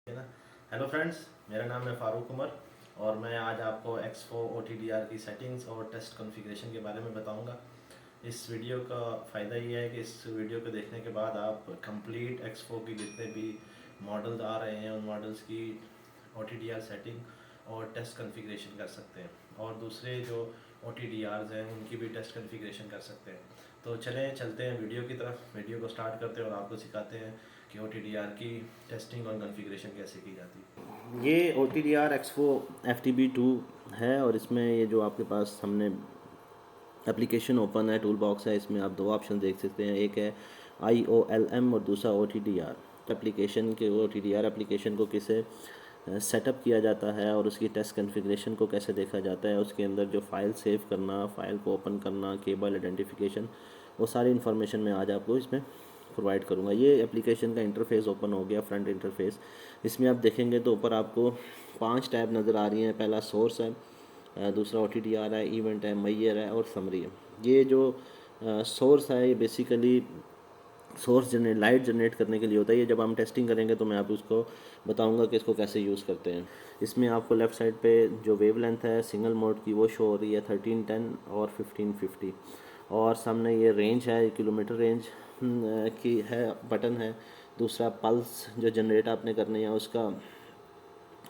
है ना। Hello friends, मेरा नाम है फारूक उमर और मैं आज आपको X4 OTDR की सेटिंग्स और टेस्ट कॉन्फ़िगरेशन के बारे में बताऊंगा। इस वीडियो का फ़ायदा ये है कि इस वीडियो को देखने के बाद आप कंप्लीट X4 की जितने भी मॉडल्स आ रहे हैं उन मॉडल्स की OTDR सेटिंग और टेस्ट कॉन्फ़िगरेशन कर सकते हैं और दूसरे जो OTDRs हैं उनकी भी टेस्ट कॉन्फ़िगरेशन कर सकते हैं। तो चलते हैं वीडियो की तरफ। वीडियो को स्टार्ट करते हैं और आपको सिखाते हैं कि OTDR की टेस्टिंग और कॉन्फ़िगरेशन कैसे की जाती है। ये OTDR X4 FTB2 है और इसमें ये जो आपके पास हमने एप्लीकेशन ओपन है, टूल बॉक्स है, इसमें आप दो ऑप्शन देख सकते हैं। एक है IOLM और दूसरा OTDR। एप्लीकेशन के OTDR एप्लीकेशन को किसे सेटअप किया जाता है और उसकी टेस्ट कॉन्फ़िगरेशन को कैसे देखा जाता है, उसके अंदर जो फ़ाइल सेव करना, फ़ाइल को ओपन करना, केबल आइडेंटिफिकेशन, वो सारी इन्फॉर्मेशन मैं आज आपको इसमें प्रोवाइड करूँगा। ये एप्लीकेशन का इंटरफेस ओपन हो गया, फ्रंट इंटरफेस। इसमें आप देखेंगे तो ऊपर आपको 5 टैब नज़र आ रही हैं। पहला सोर्स है, दूसरा OTDR है, इवेंट है, मैयर है और समरी है। ये जो सोर्स है ये बेसिकली सोर्स लाइट जनरेट करने के लिए होता है। ये जब हम टेस्टिंग करेंगे तो मैं आप उसको बताऊंगा कि इसको कैसे यूज़ करते हैं। इसमें आपको लेफ़्ट साइड पे जो वेव लेंथ है सिंगल मोड की वो शो हो रही है 1310 और 1550 और सामने ये रेंज है, किलोमीटर रेंज की है, बटन है। दूसरा पल्स जो जनरेट आपने करनी है उसका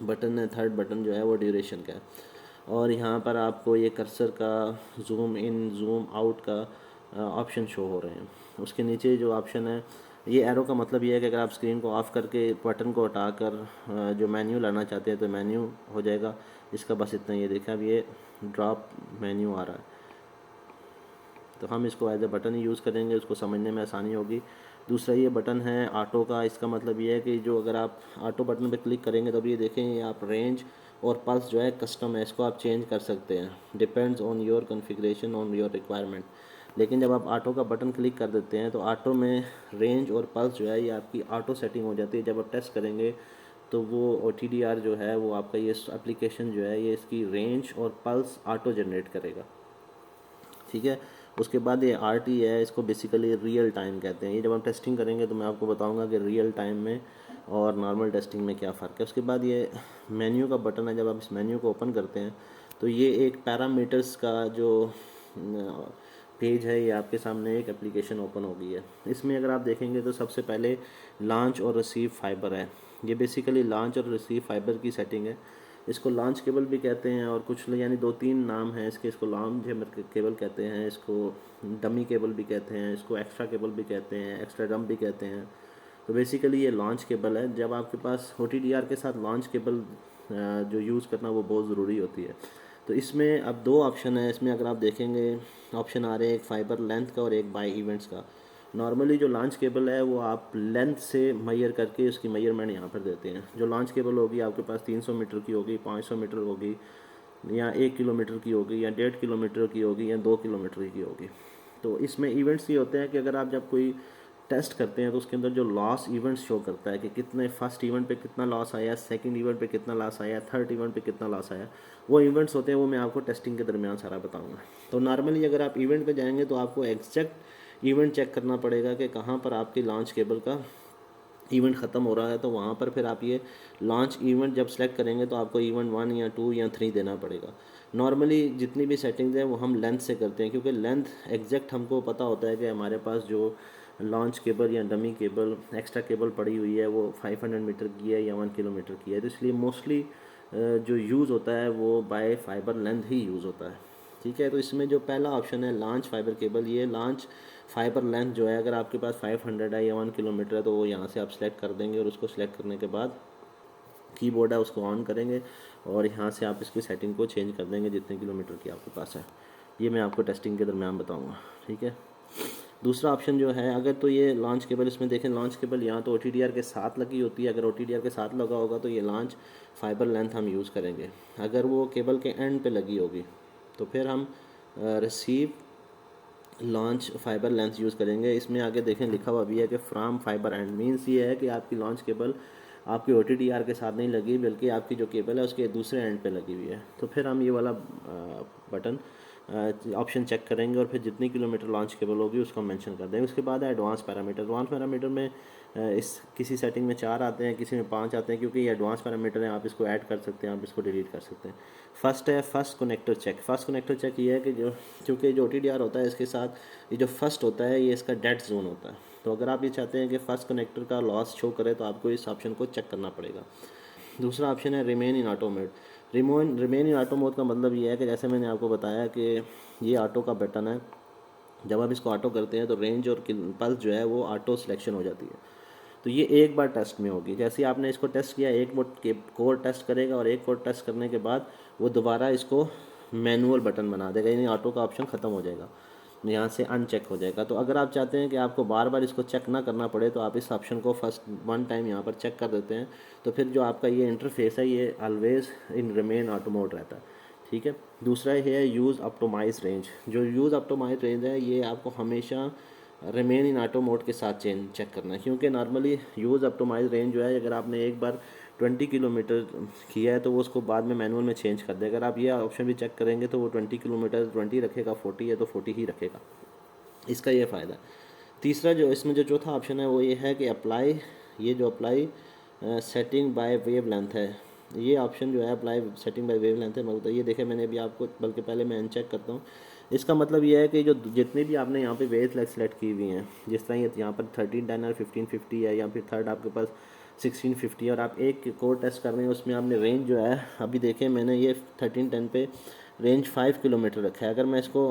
बटन है। थर्ड बटन जो है वो ड्यूरेशन का है और यहाँ पर आपको ये कर्सर का जूम इन जूम आउट का ऑप्शन शो हो रहे हैं। उसके नीचे जो ऑप्शन है, ये एरो का मतलब ये है कि अगर आप स्क्रीन को ऑफ़ करके बटन को हटाकर जो मेन्यू लाना चाहते हैं तो मेन्यू हो जाएगा। इसका बस इतना, ये देखा अब ये ड्रॉप मेन्यू आ रहा है तो हम इसको एज ए बटन ही यूज़ करेंगे, उसको समझने में आसानी होगी। दूसरा ये बटन है ऑटो का। इसका मतलब ये है कि जो अगर आप ऑटो बटन पे क्लिक करेंगे तब ये देखें ये आप रेंज और पल्स जो है कस्टम है, इसको आप चेंज कर सकते हैं, depends on your configuration on your requirement. लेकिन जब आप ऑटो का बटन क्लिक कर देते हैं तो ऑटो में रेंज और पल्स जो है ये आपकी ऑटो सेटिंग हो जाती है। जब आप टेस्ट करेंगे तो वो OTDR जो है वो आपका ये एप्लीकेशन जो है ये इसकी रेंज और पल्स ऑटो जनरेट करेगा, ठीक है। उसके बाद ये RT है, इसको बेसिकली रियल टाइम कहते हैं। ये जब हम टेस्टिंग करेंगे तो मैं आपको बताऊंगा कि रियल टाइम में और नॉर्मल टेस्टिंग में क्या फ़र्क है। उसके बाद ये मेन्यू का बटन है। जब आप इस मेन्यू को ओपन करते हैं तो ये एक पैरामीटर्स का जो पेज है ये आपके सामने एक एप्लीकेशन ओपन हो गई है। इसमें अगर आप देखेंगे तो सबसे पहले लॉन्च और रिसीव फाइबर है। ये बेसिकली लॉन्च और रिसीव फाइबर की सेटिंग है। इसको लॉन्च केबल भी कहते हैं और कुछ यानी 2-3 नाम हैं इसके। इसको लॉन्च केबल कहते हैं, इसको डमी केबल भी कहते हैं, इसको एक्स्ट्रा केबल भी कहते हैं, एक्स्ट्रा डम भी कहते हैं। तो बेसिकली ये लॉन्च केबल है। जब आपके पास OTDR के साथ लॉन्च केबल जो यूज़ करना वो बहुत ज़रूरी होती है। तो इसमें अब दो ऑप्शन है। इसमें अगर आप देखेंगे ऑप्शन आ रहे हैं, एक फाइबर लेंथ का और एक बाय इवेंट्स का। नॉर्मली जो लॉन्च केबल है वो आप लेंथ से मैयर करके उसकी मेजरमेंट यहाँ पर देते हैं। जो लॉन्च केबल होगी आपके पास 300 मीटर की होगी, 500 मीटर होगी, या 1 किलोमीटर की होगी, या 1.5 किलोमीटर की होगी, या 2 किलोमीटर की होगी। तो इसमें इवेंट्स ये होते हैं कि अगर आप जब कोई टेस्ट करते हैं तो उसके अंदर जो लॉस इवेंट्स शो करता है कि कितने फर्स्ट इवेंट पे कितना लॉस आया, सेकंड इवेंट पे कितना लॉस आया, थर्ड इवेंट पे कितना लॉस आया, वो इवेंट्स होते हैं। वो मैं आपको टेस्टिंग के दरमियान सारा बताऊंगा। तो नॉर्मली अगर आप इवेंट पे जाएंगे तो आपको एग्जैक्ट इवेंट चेक करना पड़ेगा कि कहाँ पर आपकी लॉन्च केबल का इवेंट ख़त्म हो रहा है। तो वहाँ पर फिर आप ये लॉन्च इवेंट जब सेलेक्ट करेंगे तो आपको इवेंट 1 या 2 या 3 देना पड़ेगा। नॉर्मली जितनी भी सेटिंग्स हैं वो हम लेंथ से करते हैं, क्योंकि लेंथ एग्जैक्ट हमको पता होता है कि हमारे पास जो लॉन्च केबल या डमी केबल एक्स्ट्रा केबल पड़ी हुई है वो 500 मीटर की है या 1 किलोमीटर की है। तो इसलिए मोस्टली जो यूज़ होता है वो बाय फाइबर लेंथ ही यूज़ होता है, ठीक है। तो इसमें जो पहला ऑप्शन है लॉन्च फाइबर केबल, ये लॉन्च फाइबर लेंथ जो है अगर आपके पास 500 है या 1 किलोमीटर है तो वो यहाँ से आप सेलेक्ट कर देंगे और उसको सेलेक्ट करने के बाद कीबोर्ड है उसको ऑन करेंगे और यहाँ से आप इसकी सेटिंग को चेंज कर देंगे जितने किलोमीटर की आपके पास है। ये मैं आपको टेस्टिंग के दरमियान बताऊँगा, ठीक है। दूसरा ऑप्शन जो है, अगर तो ये लॉन्च केबल, इसमें देखें लॉन्च केबल यहाँ तो OTDR के साथ लगी होती है। अगर OTDR के साथ लगा होगा तो ये लॉन्च फाइबर लेंथ हम यूज़ करेंगे। अगर वो केबल के एंड पे लगी होगी तो फिर हम receive launch fibre length use करेंगे। इसमें आगे देखें लिखा हुआ भी है कि फ्राम फाइबर एंड, मीन्स ये है कि आपकी लॉन्च केबल आपकी OTDR के साथ नहीं लगी बल्कि आपकी जो केबल है उसके दूसरे एंड पे लगी हुई है। तो फिर हम ये वाला बटन ऑप्शन चेक करेंगे और फिर जितनी किलोमीटर लॉन्च केबल होगी उसको मेंशन कर देंगे। उसके बाद है एडवांस पैरामीटर। एडवांस पैरामीटर में इस किसी सेटिंग में 4 आते हैं, किसी में 5 आते हैं, क्योंकि ये एडवांस पैरामीटर हैं, आप इसको ऐड कर सकते हैं, आप इसको डिलीट कर सकते हैं। फर्स्ट है first connector check. First connector check ये है कि जो क्योंकि जो OTDR होता है इसके साथ ये जो फर्स्ट होता है ये इसका डेड जोन होता है। तो अगर आप ये चाहते हैं कि फर्स्ट कनेक्टर का लॉस शो करे तो आपको इस ऑप्शन को चेक करना पड़ेगा। दूसरा ऑप्शन है remain in auto mode. Remain in auto mode का मतलब ये है कि जैसे मैंने आपको बताया कि ये ऑटो का बटन है, जब आप इसको ऑटो करते हैं तो रेंज और पल्स जो है वो ऑटो सिलेक्शन हो जाती है। तो ये एक बार टेस्ट में होगी। जैसे आपने इसको टेस्ट किया, एक कोड टेस्ट करेगा और एक कोड टेस्ट करने के बाद वो दोबारा इसको मैनुअल बटन बना देगा, यानी ऑटो का ऑप्शन ख़त्म हो जाएगा, यहाँ से अनचेक हो जाएगा। तो अगर आप चाहते हैं कि आपको बार बार इसको चेक ना करना पड़े तो आप इस ऑप्शन को फर्स्ट वन टाइम यहाँ पर चेक कर देते हैं, तो फिर जो आपका ये इंटरफेस है ये always in remain auto mode रहता है। ठीक है। दूसरा है यूज़ ऑप्टिमाइज रेंज। जो यूज़ ऑप्टिमाइज रेंज है ये आपको हमेशा रिमेन इन ऑटो मोड के साथ चेक करना है, क्योंकि नॉर्मली यूज़ ऑप्टिमाइज रेंज जो है अगर आपने एक बार 20 किलोमीटर किया है तो वो उसको बाद में मैनुअल में चेंज कर दे। अगर आप ये ऑप्शन भी चेक करेंगे तो वो 20 किलोमीटर 20 रखेगा, 40 है तो 40 ही रखेगा। इसका ये फ़ायदा है। तीसरा जो इसमें जो चौथा ऑप्शन है वो ये है कि अप्लाई, ये जो apply setting by wave length है, ये ऑप्शन जो है apply setting by wave length है, मतलब ये देखे मैंने अभी आपको, बल्कि पहले मैं अनचेक करता हूँ। इसका मतलब ये है कि जो जितने भी आपने यहाँ पे वेव सेलेक्ट की हुई हैं, जिस तरह ये यहाँ पर 1310 और 1550 है, या फिर थर्ड आपके पास 1650, और आप एक कोड टेस्ट कर रहे हैं उसमें आपने रेंज जो है अभी देखें मैंने ये 1310 पे रेंज 5 किलोमीटर रखा है। अगर मैं इसको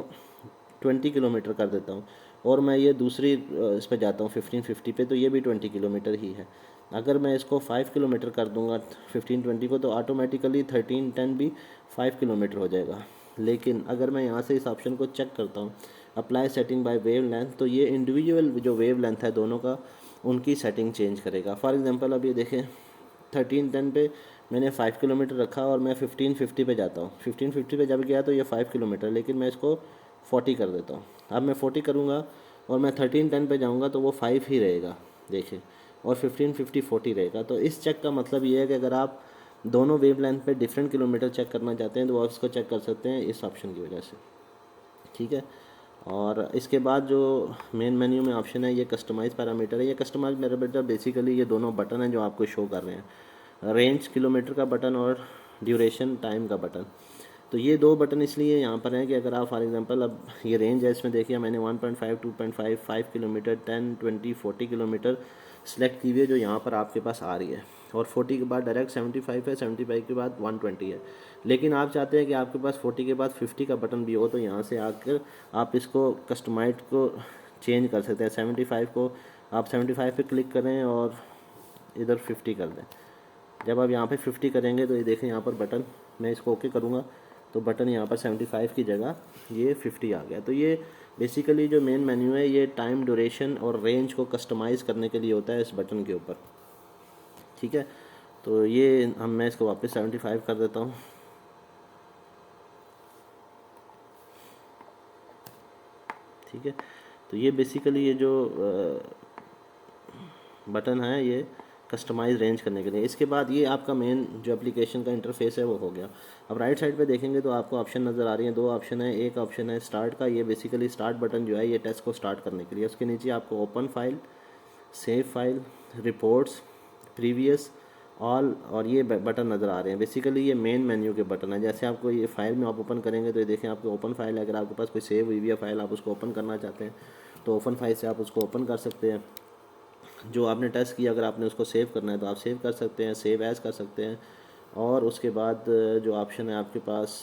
20 किलोमीटर कर देता हूँ और मैं ये दूसरी इस पर जाता हूँ 1550 पे, तो ये भी 20 किलोमीटर ही है। अगर मैं इसको 5 किलोमीटर कर दूँगा 1520 को तो ऑटोमेटिकली 1310 भी 5 किलोमीटर हो जाएगा। लेकिन अगर मैं यहाँ से इस ऑप्शन को चेक करता हूँ apply setting by wave length, तो ये इंडिविजुअल जो वेव लेंथ है दोनों का उनकी सेटिंग चेंज करेगा। फॉर एग्जांपल अब ये देखें 1310 पे मैंने 5 किलोमीटर रखा और मैं 1550 पे जाता हूँ। 1550 पे जब गया तो ये 5 किलोमीटर, लेकिन मैं इसको 40 कर देता हूँ। अब मैं 40 करूँगा और मैं 1310 पे जाऊँगा तो वो 5 ही रहेगा, देखिए, और 1550 40 रहेगा। तो इस चेक का मतलब ये है कि अगर आप दोनों वेव लेंथ पे डिफरेंट किलोमीटर चेक करना चाहते हैं तो आप इसको चेक कर सकते हैं इस ऑप्शन की वजह से। ठीक है। और इसके बाद जो मेन मेन्यू में ऑप्शन है ये कस्टमाइज़ पैरामीटर है। ये कस्टमाइज पैरामीटर बेसिकली ये दोनों बटन हैं जो आपको शो कर रहे हैं, रेंज किलोमीटर का बटन और ड्यूरेशन टाइम का बटन। तो ये दो बटन इसलिए यहाँ पर हैं कि अगर आप फॉर एग्जांपल अब ये रेंज है, इसमें देखिए मैंने 1.5 2.5 5 किलोमीटर 10 20 40 किलोमीटर सेलेक्ट की हुई है जो यहाँ पर आपके पास आ रही है, और 40 के बाद डायरेक्ट 75 है, 75 के बाद 120 है। लेकिन आप चाहते हैं कि आपके पास 40 के बाद 50 का बटन भी हो, तो यहाँ से आकर आप इसको कस्टमाइज को चेंज कर सकते हैं। 75 को आप 75 पे क्लिक करें और इधर 50 कर दें। जब आप यहाँ पे 50 करेंगे तो ये देखें यहाँ पर बटन, मैं इसको ओके करूँगा तो बटन यहाँ पर 75 की जगह ये 50 आ गया। तो ये बेसिकली जो मेन मेन्यू है ये टाइम, ड्यूरेशन और रेंज को कस्टमाइज़ करने के लिए होता है इस बटन के ऊपर। ठीक है। तो ये मैं इसको वापस 75 कर देता हूँ। ठीक है। तो ये बेसिकली ये जो बटन है ये कस्टमाइज रेंज करने के लिए। इसके बाद ये आपका मेन जो एप्लीकेशन का इंटरफेस है वो हो गया। अब राइट साइड पे देखेंगे तो आपको ऑप्शन नज़र आ रही हैं, दो ऑप्शन है। एक ऑप्शन है स्टार्ट का, ये बेसिकली स्टार्ट बटन जो है ये टेस्ट को स्टार्ट करने के लिए। उसके नीचे आपको open file, save file, reports, previous, all और ये बटन नज़र आ रहे हैं। बेसिकली ये मेन मेन्यू के बटन है। जैसे आपको ये फाइल में आप ओपन करेंगे तो ये देखें आपको ओपन फाइल है, अगर आपके पास कोई सेव हुई है फाइल आप उसको ओपन करना चाहते हैं तो ओपन फाइल से आप उसको ओपन कर सकते हैं। जो आपने टेस्ट किया अगर आपने उसको सेव करना है तो आप सेव कर सकते हैं, सेव एज़ कर सकते हैं। और उसके बाद जो ऑप्शन है आपके पास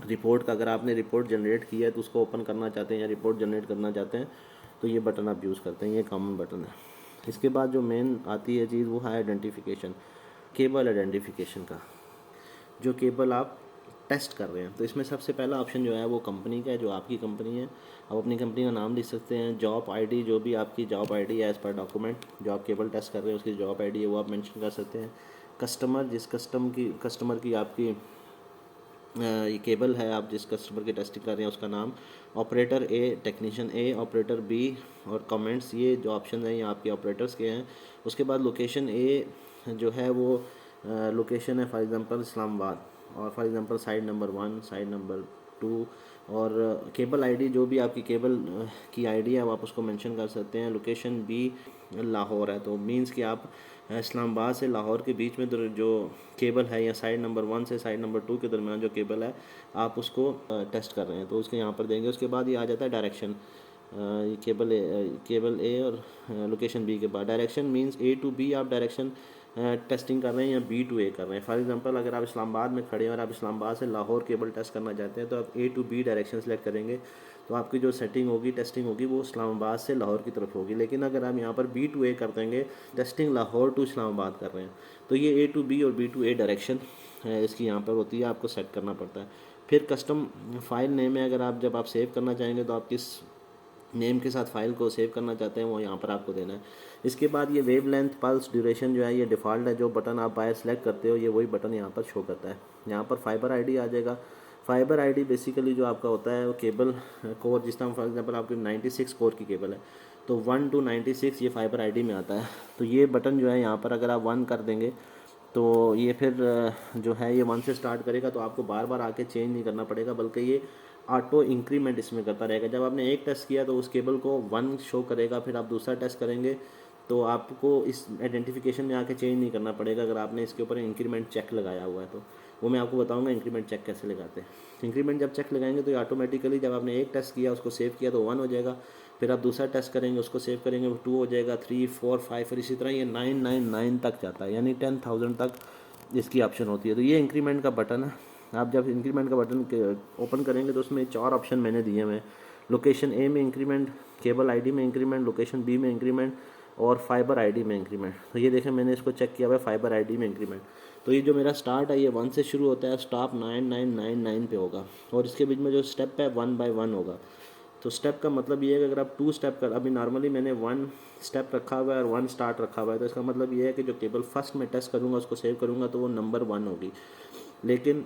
रिपोर्ट का, अगर आपने रिपोर्ट जनरेट की है तो उसको ओपन करना चाहते हैं या रिपोर्ट जनरेट करना चाहते हैं तो ये बटन आप यूज़ करते हैं, ये कॉमन बटन है। इसके बाद जो मेन आती है चीज़ वो है आइडेंटिफिकेशन, केबल आइडेंटिफिकेशन का, जो केबल आप टेस्ट कर रहे हैं। तो इसमें सबसे पहला ऑप्शन जो है वो कंपनी का है, जो आपकी कंपनी है। आप अपनी कंपनी का नाम लिख सकते हैं, जॉब आईडी, जो भी आपकी जॉब आईडी है एज़ पर डॉक्यूमेंट, जो आप केबल टेस्ट कर रहे हैं उसकी जॉब आईडी है वो आप मेंशन कर सकते हैं। कस्टमर, जिस कस्टमर की आपकी ये केबल है, आप जिस कस्टमर की टेस्टिंग कर रहे हैं उसका नाम। Operator A, technician A, operator B और कमेंट्स, ये जो ऑप्शन हैं ये आपके ऑपरेटर्स के हैं। उसके बाद लोकेशन ए जो है वो लोकेशन है फॉर एग्जांपल इस्लामाबाद, और for example side number 1, side number 2, और केबल आईडी जो भी आपकी केबल की आईडी है वो आप उसको मेंशन कर सकते हैं। लोकेशन बी लाहौर है, तो मींस कि आप इस्लामाबाद से लाहौर के बीच में जो केबल है या साइड नंबर 1 से साइड नंबर 2 के दरमियान जो केबल है आप उसको टेस्ट कर रहे हैं, तो उसके यहाँ पर देंगे। उसके बाद ये आ जाता है डायरेक्शन, ये केबल ए और लोकेशन बी के बाद direction means A to B आप डायरेक्शन टेस्टिंग कर रहे हैं या बी टू ए कर रहे हैं। फॉर एग्जांपल अगर आप इस्लामाबाद में खड़े हैं और आप इस्लामाबाद से लाहौर केबल टेस्ट करना चाहते हैं तो आप ए टू बी डायरेक्शन सेलेक्ट करेंगे, तो आपकी जो सेटिंग होगी टेस्टिंग होगी वो इस्लामाबाद से लाहौर की तरफ होगी। लेकिन अगर आप यहाँ पर बी टू ए कर देंगे, टेस्टिंग लाहौर टू इस्लामाबाद कर रहे हैं, तो ये ए टू बी और बी टू ए डायरेक्शन इसकी यहाँ पर होती है, आपको सेट करना पड़ता है। फिर कस्टम फाइल नेम है, अगर आप जब आप सेव करना चाहेंगे तो आप किस नेम के साथ फाइल को सेव करना चाहते हैं वो यहाँ पर आपको देना है। इसके बाद ये वेव लेंथ पल्स ड्यूरेशन जो है ये डिफ़ॉल्ट है, जो बटन आप बाहर सेलेक्ट करते हो ये वही बटन यहाँ पर शो करता है। यहाँ पर फाइबर आईडी आ जाएगा। फाइबर आईडी बेसिकली जो आपका होता है वो केबल कोर, जिस तरह फॉर एग्जांपल आपकी 96 कोर की केबल है तो 1 to 96 ये फाइबर आईडी में आता है। तो ये बटन जो है यहाँ पर अगर आप 1 कर देंगे तो ये फिर जो है ये 1 से स्टार्ट करेगा, तो आपको बार बार आके चेंज नहीं करना पड़ेगा, बल्कि ये ऑटो इंक्रीमेंट इसमें करता रहेगा। जब आपने एक टेस्ट किया तो उस केबल को 1 शो करेगा, फिर आप दूसरा टेस्ट करेंगे तो आपको इस आइडेंटिफिकेशन में आके चेंज नहीं करना पड़ेगा अगर आपने इसके ऊपर इंक्रीमेंट चेक लगाया हुआ है। तो वो मैं आपको बताऊंगा इंक्रीमेंट चेक कैसे लगाते हैं। इंक्रीमेंट जब चेक लगाएंगे तो ऑटोमेटिकली जब आपने एक टेस्ट किया उसको सेव किया तो 1 हो जाएगा, फिर आप दूसरा टेस्ट करेंगे उसको सेव करेंगे वो 2 हो जाएगा, 3, 4, 5 फिर इसी तरह ये 999 तक जाता है, यानी 10,000 तक इसकी ऑप्शन होती है। तो ये इंक्रीमेंट का बटन है। आप जब इंक्रीमेंट का बटन ओपन करेंगे तो उसमें 4 ऑप्शन मैंने दिए हुए हैं। लोकेशन ए में इंक्रीमेंट, केबल आईडी में इंक्रीमेंट, लोकेशन बी में इंक्रीमेंट और फाइबर आईडी में इंक्रीमेंट। तो ये देखें मैंने इसको चेक किया हुआ है फाइबर आईडी में इंक्रीमेंट। तो ये जो मेरा स्टार्ट है ये 1 से शुरू होता है, स्टॉप 9999 पे होगा और इसके बीच में जो स्टेप है 1 by 1 होगा। तो स्टेप का मतलब ये है कि अगर आप 2 स्टेप कर, अभी नॉर्मली मैंने 1 स्टेप रखा हुआ है और 1 स्टार्ट रखा हुआ है, तो इसका मतलब ये है कि जो केबल फर्स्ट में टेस्ट करूँगा उसको सेव करूँगा तो वो नंबर 1 होगी, लेकिन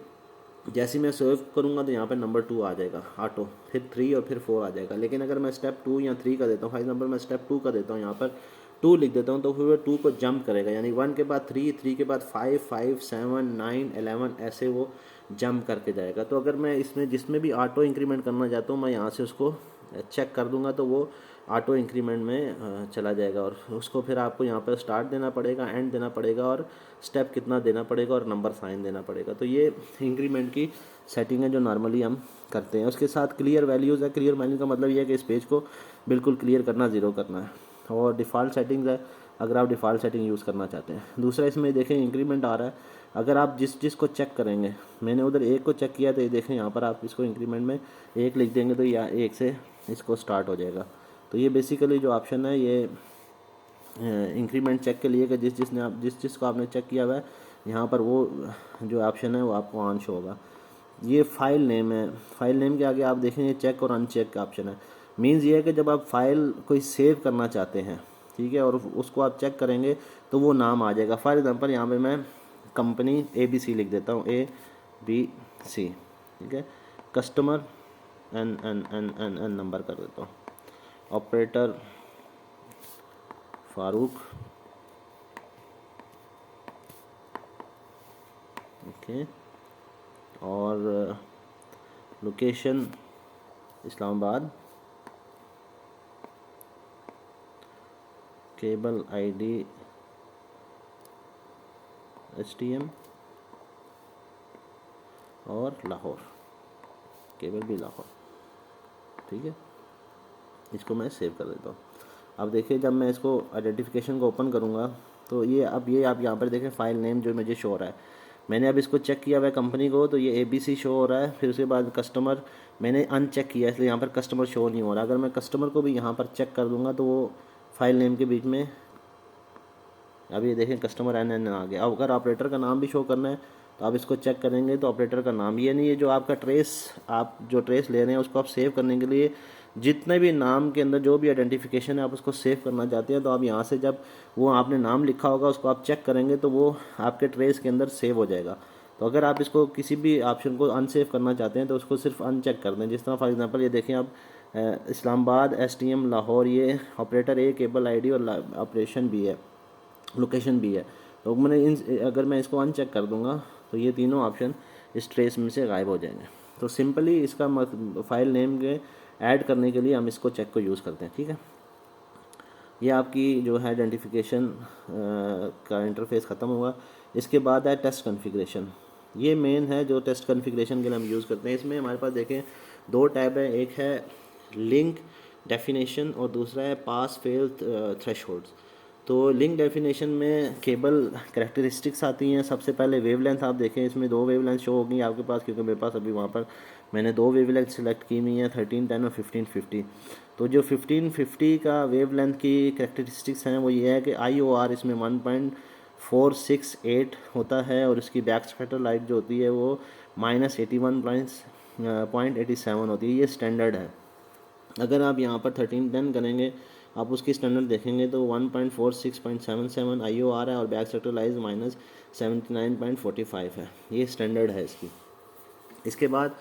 जैसे मैं सेव करूँगा तो यहाँ पर नंबर 2 आ जाएगा ऑटो, फिर 3 और फिर 4 आ जाएगा। लेकिन अगर मैं स्टेप 2 या 3 का देता हूँ, फॉर एग्जाम्पल मैं स्टेप 2 का देता हूँ, यहाँ पर 2 लिख देता हूँ, तो फिर वो 2 को जंप करेगा, यानी 1 के बाद 3, 3 के बाद 5, 5, 7, 9, 11 ऐसे वो जंप करके जाएगा। तो अगर मैं इसमें जिसमें भी ऑटो इंक्रीमेंट करना चाहता हूँ मैं यहाँ से उसको चेक कर दूंगा तो वो ऑटो इंक्रीमेंट में चला जाएगा और उसको फिर आपको यहाँ पर स्टार्ट देना पड़ेगा, एंड देना पड़ेगा और स्टेप कितना देना पड़ेगा और नंबर साइन देना पड़ेगा। तो ये इंक्रीमेंट की सेटिंग है जो नॉर्मली हम करते हैं। उसके साथ क्लियर वैल्यूज़ है। क्लियर वैल्यू का मतलब ये है कि इस पेज को बिल्कुल क्लियर करना, 0 करना है। और डिफ़ॉल्ट सेटिंग्स है अगर आप डिफ़ॉल्ट सेटिंग यूज़ करना चाहते हैं। दूसरा इसमें देखें इंक्रीमेंट आ रहा है, अगर आप जिस को चेक करेंगे, मैंने उधर 1 को चेक किया तो ये देखें यहाँ पर आप इसको इंक्रीमेंट में 1 लिख देंगे तो या 1 से इसको स्टार्ट हो जाएगा। तो ये बेसिकली जो ऑप्शन है ये इंक्रीमेंट चेक के लिए कि जिस को आपने चेक किया हुआ है यहाँ पर वो जो ऑप्शन है वो आपको ऑन शो होगा। ये फाइल नेम है। फाइल नेम के आगे आप देखेंगे चेक और अनचेक का ऑप्शन है। मीन्स ये है कि जब आप फाइल कोई सेव करना चाहते हैं, ठीक है, और उसको आप चेक करेंगे तो वो नाम आ जाएगा। फॉर एग्जांपल यहाँ पे मैं कंपनी ABC लिख देता हूँ, ABC, ठीक है। कस्टमर एन नंबर कर देता हूँ, ऑपरेटर फारूक, ओके, और location Islamabad, cable ID STM और लाहौर, केबल भी लाहौर, ठीक है। इसको मैं सेव कर देता हूँ। अब देखिए जब मैं इसको आइडेंटिफिकेशन को ओपन करूँगा तो ये आप यहाँ पर देखें फाइल नेम जो मुझे शो हो रहा है। मैंने अब इसको चेक किया हुआ है कंपनी को तो ये ABC शो हो रहा है। फिर उसके बाद कस्टमर मैंने अनचेक किया इसलिए यहाँ पर कस्टमर शो नहीं हो रहा। अगर मैं कस्टमर को भी यहाँ पर चेक कर दूँगा तो वो फाइल नेम के बीच में अब ये देखें कस्टमर NN आ गया। अब अगर ऑपरेटर का नाम भी शो करना है तो आप इसको चेक करेंगे तो ऑपरेटर का नाम, ये नहीं है जो आपका आप जो ट्रेस ले रहे हैं उसको आप सेव करने के लिए जितने भी नाम के अंदर जो भी आइडेंटिफिकेशन है आप उसको सेव करना चाहते हैं तो आप यहाँ से जब वो आपने नाम लिखा होगा उसको आप चेक करेंगे तो वो आपके ट्रेस के अंदर सेव हो जाएगा। तो अगर आप इसको किसी भी ऑप्शन को अनसेव करना चाहते हैं तो उसको सिर्फ अनचेक कर दें। जिस तरह फॉर एग्जांपल ये देखें आप इस्लामाबाद STM लाहौर, ये ऑपरेटर A, केबल आईडी और ऑपरेशन भी है, लोकेशन भी है। तो मैंने अगर मैं इसको अनचेक कर दूंगा तो ये तीनों ऑप्शन इस ट्रेस में से गायब हो जाएंगे। तो सिंपली इसका फाइल नेम के ऐड करने के लिए हम इसको चेक को यूज़ करते हैं, ठीक है। ये आपकी जो है आइडेंटिफिकेशन का इंटरफेस ख़त्म हुआ। इसके बाद है टेस्ट कॉन्फ़िगरेशन। ये मेन है जो टेस्ट कॉन्फ़िगरेशन के लिए हम यूज़ करते हैं। इसमें हमारे पास देखें 2 टैब हैं, एक है लिंक डेफिनेशन और दूसरा है पास फेल थ्रेशोल्ड्स। तो लिंक डेफिनेशन में केबल कैरेक्टरिस्टिक्स आती हैं। सबसे पहले वेवलेंथ आप देखें, इसमें 2 वेवलेंथ शो होगी आपके पास, क्योंकि मेरे पास अभी वहाँ पर मैंने 2 वेवलेंथ सेलेक्ट की हुई हैं, 1310 और 1550। तो जो 1550 का वेवलेंथ की कैरेक्टरिस्टिक्स हैं वो ये है कि IOR इसमें 1.468 होता है और इसकी बैक स्कैटर लाइट जो होती है वो -81.87 होती है। ये स्टैंडर्ड है। अगर आप यहाँ पर 1310 करेंगे, आप उसकी स्टैंडर्ड देखेंगे तो 1.46.77 IOR है और बैक सेक्टर लाइज -79.45 है। ये स्टैंडर्ड है इसकी। इसके बाद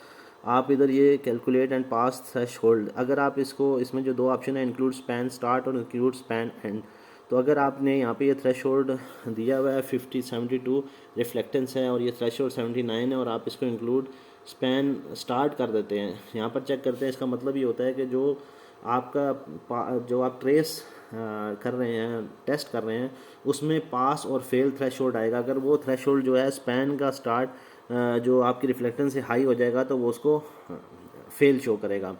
आप इधर ये कैलकुलेट एंड पास थ्रेशोल्ड, अगर आप इसको, इसमें जो 2 ऑप्शन है इंक्लूड स्पैन स्टार्ट और इंक्लूड स्पैन एंड, तो अगर आपने यहाँ पे ये थ्रेशोल्ड दिया हुआ है 72 रिफ्लेक्टेंस है और ये थ्रेशोल्ड 79 है और आप इसको इंक्लूड स्पैन स्टार्ट कर देते हैं, यहाँ पर चेक करते हैं। इसका मतलब ये होता है कि जो आपका जो आप ट्रेस कर रहे हैं, टेस्ट कर रहे हैं, उसमें पास और फेल थ्रेशोल्ड आएगा। अगर वो थ्रेशोल्ड जो है स्पैन का स्टार्ट जो आपकी रिफ्लेक्टेंस से हाई हो जाएगा तो वो उसको फेल शो करेगा।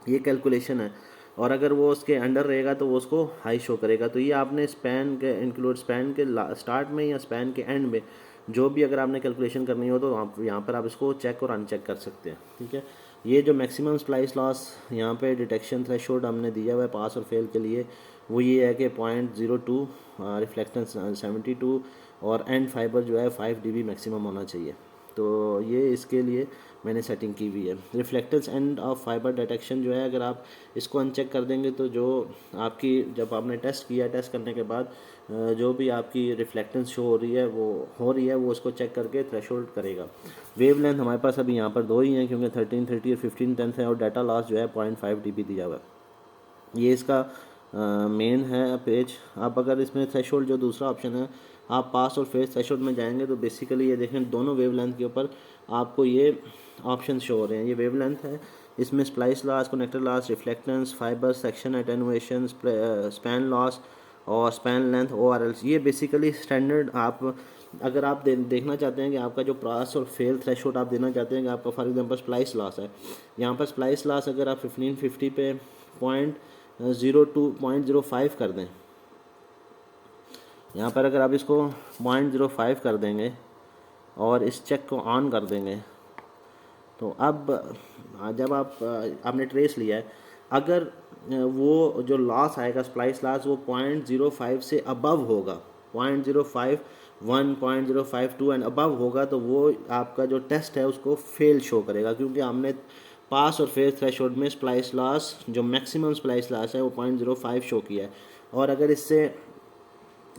ये कैलकुलेशन है। और अगर वो उसके अंडर रहेगा तो वो उसको हाई शो करेगा। तो ये आपने स्पैन के इंक्लूड स्पैन के स्टार्ट में या स्पैन के एंड में जो भी अगर आपने कैलकुलेशन करनी हो तो आप यहाँ पर आप इसको चेक और अनचेक कर सकते हैं। ठीक है। ये जो मैक्सिमम स्प्लाइस लॉस यहाँ पे डिटेक्शन थ्रेशोल्ड हमने दिया हुआ है पास और फेल के लिए, वो ये है कि 0.02 रिफ्लेक्टेंस 72 और एंड फाइबर जो है 5 dB मैक्सिमम होना चाहिए। तो ये इसके लिए मैंने सेटिंग की हुई है। Reflectance end of fibre detection जो है, अगर आप इसको अनचेक कर देंगे तो जो आपकी, जब आपने टेस्ट किया, टेस्ट करने के बाद जो भी आपकी रिफ्लेक्टेंस शो हो रही है वो उसको चेक करके थ्रेशोल्ड करेगा। वेवलेंथ हमारे पास अभी यहाँ पर 2 ही हैं, क्योंकि 1330 और 1510 है और डाटा लॉस जो है 0.5 dB दिया हुआ है। ये इसका मेन है पेज। आप अगर इसमें थ्रेशोल्ड जो दूसरा ऑप्शन है, आप पास और फेस थ्रेशोल्ड में जाएंगे तो बेसिकली ये देखें दोनों वेवलेंथ के ऊपर आपको ये ऑप्शन शो हो रहे हैं। ये वेवलेंथ है, इसमें splice loss, connector loss, reflectance, fibre section attenuation, span loss और स्पैन लेंथ ORLs, ये बेसिकली स्टैंडर्ड। आप अगर आप देखना चाहते हैं कि आपका जो पास और फेल थ्रेशोल्ड आप देना चाहते हैं कि आपका फॉर एग्जांपल स्प्लाइस लॉस है, यहाँ पर स्प्लाइस लॉस अगर आप 1550 पे 0.05 कर दें, यहाँ पर अगर आप इसको 0.05 कर देंगे और इस चेक को ऑन कर देंगे, तो अब जब आपने ट्रेस लिया है, अगर वो जो लॉस आएगा स्प्लाइस लॉस वो 0.05 से अबव होगा, 0.051 0.052 एंड अबव होगा, तो वो आपका जो टेस्ट है उसको फेल शो करेगा, क्योंकि हमने पास और फेल थ्रेशोल्ड में स्प्लाइस लॉस जो मैक्सिमम स्प्लाइस लॉस है वो 0.05 शो किया है। और अगर इससे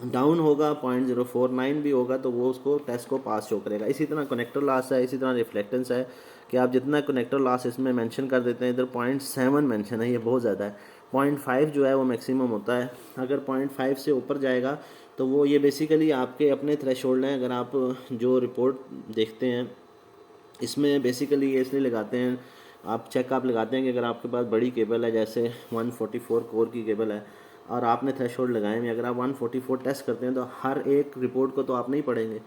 डाउन होगा 0.049 भी होगा तो वो उसको टेस्ट को पास शो करेगा। इसी तरह कनेक्टर लॉस है, इसी तरह रिफ्लेक्टेंस है कि आप जितना कनेक्टर लॉस इसमें मेंशन कर देते हैं, इधर 0.7 मेंशन है, ये बहुत ज़्यादा है। 0.5 जो है वो मैक्सिमम होता है। अगर 0.5 से ऊपर जाएगा तो वो ये बेसिकली आपके अपने थ्रेशोल्ड हैं। अगर आप जो रिपोर्ट देखते हैं इसमें बेसिकली ये इसलिए लगाते हैं, आप लगाते हैं कि अगर आपके पास बड़ी केबल है, जैसे 144 कोर की केबल है और आपने थ्रेशोल्ड लगाए हुए, अगर आप 144 टेस्ट करते हैं तो हर एक रिपोर्ट को तो आप नहीं पढ़ेंगे,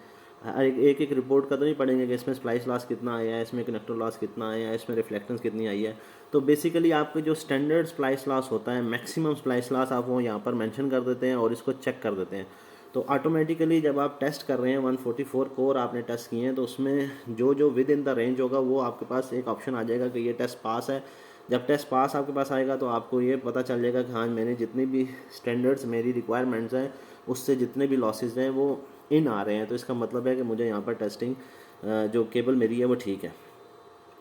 एक रिपोर्ट का तो नहीं पढ़ेंगे कि इसमें स्प्लाइस लॉस कितना आया है, इसमें कनेक्टर लॉस कितना आया है, इसमें रिफ्लेक्टेंस कितनी आई है। तो बेसिकली आपके जो स्टैंडर्ड स्प्लाइस लॉस होता है, मैक्सिमम स्प्लाइस लॉस, आप वो यहाँ पर मेंशन कर देते हैं और इसको चेक कर देते हैं। तो ऑटोमेटिकली जब आप टेस्ट कर रहे हैं 144 कोर आपने टेस्ट किए हैं, तो उसमें जो विद इन द रेंज होगा वो आपके पास एक ऑप्शन आ जाएगा कि ये टेस्ट पास है। जब टेस्ट पास आपके पास आएगा तो आपको ये पता चल जाएगा कि हाँ, मैंने जितनी भी स्टैंडर्ड्स मेरी रिक्वायरमेंट्स हैं उससे जितने भी लॉसेज हैं वो इन आ रहे हैं। तो इसका मतलब है कि मुझे यहाँ पर टेस्टिंग जो केबल मेरी है वो ठीक है,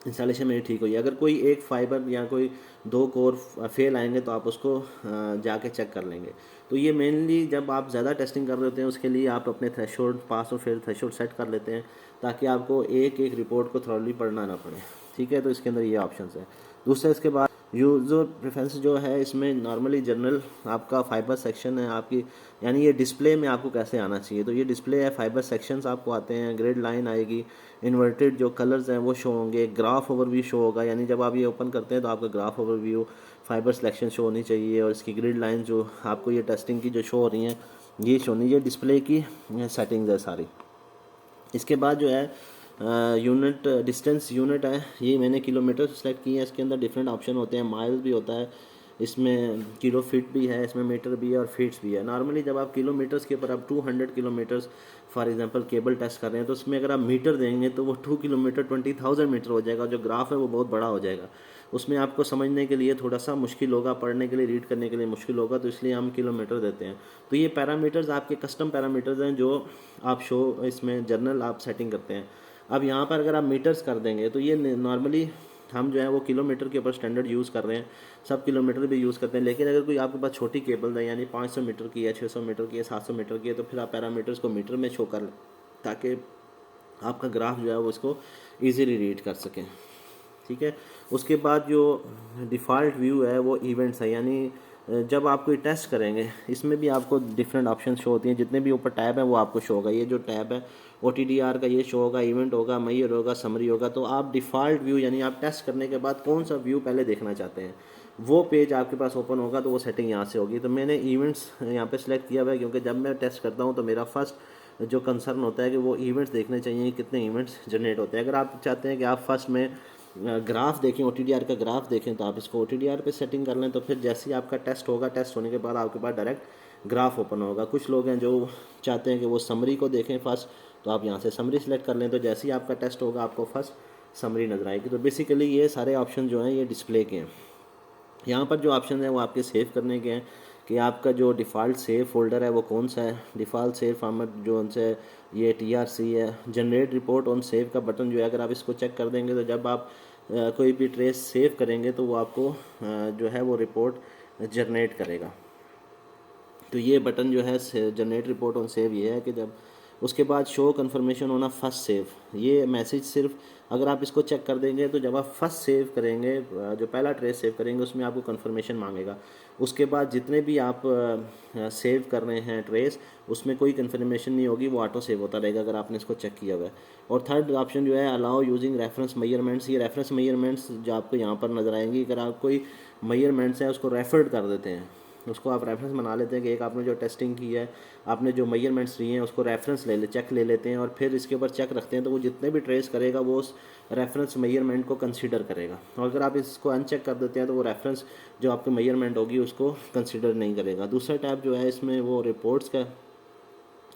इंस्टॉलेशन मेरी ठीक हुई है। अगर कोई एक फाइबर या कोई 2 कोर फेल आएंगे तो आप उसको जाके चेक कर लेंगे। तो ये मेनली जब आप ज़्यादा टेस्टिंग कर रहे होते हैं उसके लिए आप अपने थ्रेशोल्ड पास और फेल थ्रेशोल्ड सेट कर लेते हैं, ताकि आपको एक एक रिपोर्ट को थॉरली पढ़ना ना पड़े। ठीक है, तो इसके अंदर ये ऑप्शन है। दूसरा, इसके बाद यूज़र प्रेफरेंस जो है, इसमें नॉर्मली जनरल आपका फाइबर सेक्शन है आपकी, यानी ये डिस्प्ले में आपको कैसे आना चाहिए। तो ये डिस्प्ले है, फाइबर सेक्शंस आपको आते हैं, ग्रिड लाइन आएगी, इन्वर्टेड जो कलर्स हैं वो शो होंगे, ग्राफ ओवरव्यू शो होगा, यानी जब आप ये ओपन करते हैं तो आपका graph overview fibre selection show होनी चाहिए, और इसकी ग्रिड लाइन जो आपको ये टेस्टिंग की जो शो हो रही हैं ये शो होनी, ये डिस्प्ले की सेटिंग्स है सारी। इसके बाद जो है यूनिट डिस्टेंस यूनिट है, ये मैंने किलोमीटर सेलेक्ट किए हैं। इसके अंदर डिफरेंट ऑप्शन होते हैं, माइल्स भी होता है, इसमें किलो फीट भी है, इसमें मीटर भी है और फीट्स भी है। नॉर्मली जब आप किलोमीटर्स के ऊपर आप 200 kilometres for example cable test कर रहे हैं तो उसमें अगर आप मीटर देंगे तो वो 2 किलोमीटर 20,000 मीटर हो जाएगा, जो ग्राफ है वो बहुत बड़ा हो जाएगा। उसमें आपको समझने के लिए थोड़ा सा मुश्किल होगा, पढ़ने के लिए रीड करने के लिए मुश्किल होगा, तो इसलिए हम किलोमीटर देते हैं। तो ये पैरामीटर्स आपके कस्टम पैरामीटर्स हैं जो आप शो इसमें जर्नल आप सेटिंग करते हैं। अब यहाँ पर अगर आप मीटर्स कर देंगे तो ये नॉर्मली हम जो है वो किलोमीटर के ऊपर स्टैंडर्ड यूज़ कर रहे हैं, सब किलोमीटर भी यूज़ करते हैं। लेकिन अगर कोई आपके पास छोटी केबल है, यानी 500 मीटर की है, 600 मीटर की है, 700 मीटर की है, तो फिर आप पैरामीटर्स को मीटर में शो कर लें ताकि आपका ग्राफ जो है वो इसको ईज़िली रीड कर सकें। ठीक है। उसके बाद जो डिफ़ॉल्ट व्यू है वो इवेंट्स है, यानी जब आप कोई टेस्ट करेंगे इसमें भी आपको डिफरेंट ऑप्शन शो होती हैं, जितने भी ऊपर टैब है वो आपको शो होगा। ये जो टैब है OTDR का ये शो होगा, इवेंट होगा, मैयर होगा, समरी होगा। तो आप डिफ़ॉल्ट व्यू यानी आप टेस्ट करने के बाद कौन सा व्यू पहले देखना चाहते हैं वो पेज आपके पास ओपन होगा, तो वो सेटिंग यहाँ से होगी। तो मैंने इवेंट्स यहाँ पे सिलेक्ट किया हुआ है, क्योंकि जब मैं टेस्ट करता हूँ तो मेरा फर्स्ट जो कंसर्न होता है कि वो इवेंट्स देखने चाहिए, कितने इवेंट्स जनरेट होते हैं। अगर आप चाहते हैं कि आप फर्स्ट में ग्राफ देखें, OTDR का ग्राफ देखें, तो आप इसको OTDR पे सेटिंग कर लें, तो फिर जैसे ही आपका टेस्ट होगा, टेस्ट होने के बाद आपके पास डायरेक्ट ग्राफ ओपन होगा। कुछ लोग हैं जो चाहते हैं कि वो समरी को देखें फर्स्ट, तो आप यहाँ से समरी सेलेक्ट कर लें, तो जैसे ही आपका टेस्ट होगा आपको फर्स्ट समरी नज़र आएगी। तो बेसिकली ये सारे ऑप्शन जो हैं ये डिस्प्ले के हैं। यहाँ पर जो ऑप्शन है वो आपके सेव करने के हैं कि आपका जो डिफ़ॉल्ट सेव फोल्डर है वो कौन सा है। डिफ़ॉल्ट सेव फॉर्मेट जो उनसे ये TRC है। जनरेट रिपोर्ट ऑन सेव का बटन जो है, अगर आप इसको चेक कर देंगे तो जब आप कोई भी ट्रेस सेव करेंगे तो वो आपको जो है वो रिपोर्ट जनरेट करेगा। तो ये बटन जो है जनरेट रिपोर्ट ऑन सेव ये है कि जब उसके बाद शो कन्फर्मेशन होना फर्स्ट सेव, ये मैसेज सिर्फ अगर आप इसको चेक कर देंगे तो जब आप फर्स्ट सेव करेंगे, जो पहला ट्रेस सेव करेंगे उसमें आपको कन्फर्मेशन मांगेगा। उसके बाद जितने भी आप सेव कर रहे हैं ट्रेस उसमें कोई कन्फर्मेशन नहीं होगी, वो ऑटो सेव होता रहेगा अगर आपने इसको चेक किया हुआ है। और थर्ड ऑप्शन जो है अलाउ यूजिंग रेफरेंस मेजरमेंट्स, ये रेफरेंस मेजरमेंट्स जो आपको यहाँ पर नज़र आएंगी, अगर आप कोई मेजरमेंट्स हैं उसको रेफर्ड कर देते हैं, उसको आप रेफरेंस बना लेते हैं कि एक आपने जो टेस्टिंग की है, आपने जो मेजरमेंट्स लिए हैं उसको रेफरेंस चेक ले लेते हैं, और फिर इसके ऊपर चेक रखते हैं, तो वो जितने भी ट्रेस करेगा वो उस रेफरेंस मेजरमेंट को कंसीडर करेगा। और अगर आप इसको अनचेक कर देते हैं तो वो रेफरेंस जो आपकी मेजरमेंट होगी उसको कंसीडर नहीं करेगा। दूसरा टैब जो है इसमें वो रिपोर्ट्स का,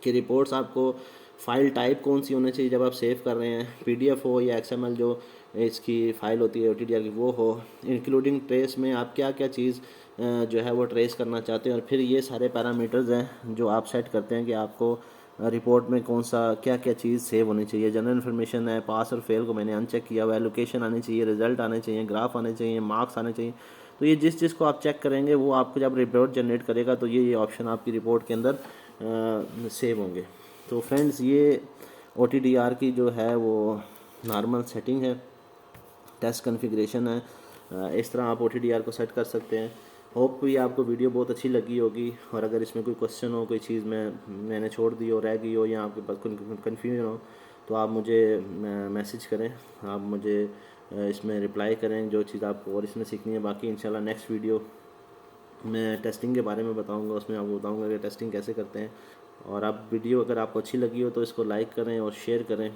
कि रिपोर्ट्स आपको फ़ाइल टाइप कौन सी होनी चाहिए जब आप सेव कर रहे हैं, PDF हो या XML जो इसकी फ़ाइल होती है OTDR की वो हो, इंक्लूडिंग ट्रेस में आप क्या क्या चीज़ जो है वो ट्रेस करना चाहते हैं। और फिर ये सारे पैरामीटर्स हैं जो आप सेट करते हैं कि आपको रिपोर्ट में कौन सा क्या क्या चीज़ सेव होनी चाहिए। जनरल इन्फॉर्मेशन है, पास और फेल को मैंने अनचेक किया हुआ है, लोकेशन आनी चाहिए, रिजल्ट आने चाहिए, ग्राफ आने चाहिए, मार्क्स आने चाहिए। तो ये जिस चीज़ को आप चेक करेंगे वो आपको जब रिपोर्ट जनरेट करेगा तो ये ऑप्शन आपकी रिपोर्ट के अंदर सेव होंगे। तो फ्रेंड्स ये OTDR की जो है वो नॉर्मल सेटिंग है, टेस्ट कॉन्फ़िगरेशन है। इस तरह आप OTDR को सेट कर सकते हैं। होप ये आपको वीडियो बहुत अच्छी लगी होगी, और अगर इसमें कोई क्वेश्चन हो, कोई चीज़ मैंने छोड़ दी हो, रह गई हो, या आपके पास कन्फ्यूजन हो तो आप मुझे मैसेज करें, आप मुझे इसमें रिप्लाई करें जो चीज़ आपको और इसमें सीखनी है। बाकी इंशाल्लाह नेक्स्ट वीडियो मैं टेस्टिंग के बारे में बताऊंगा, उसमें आपको बताऊंगा कि टेस्टिंग कैसे करते हैं। और आप वीडियो अगर आपको अच्छी लगी हो तो इसको लाइक करें और शेयर करें।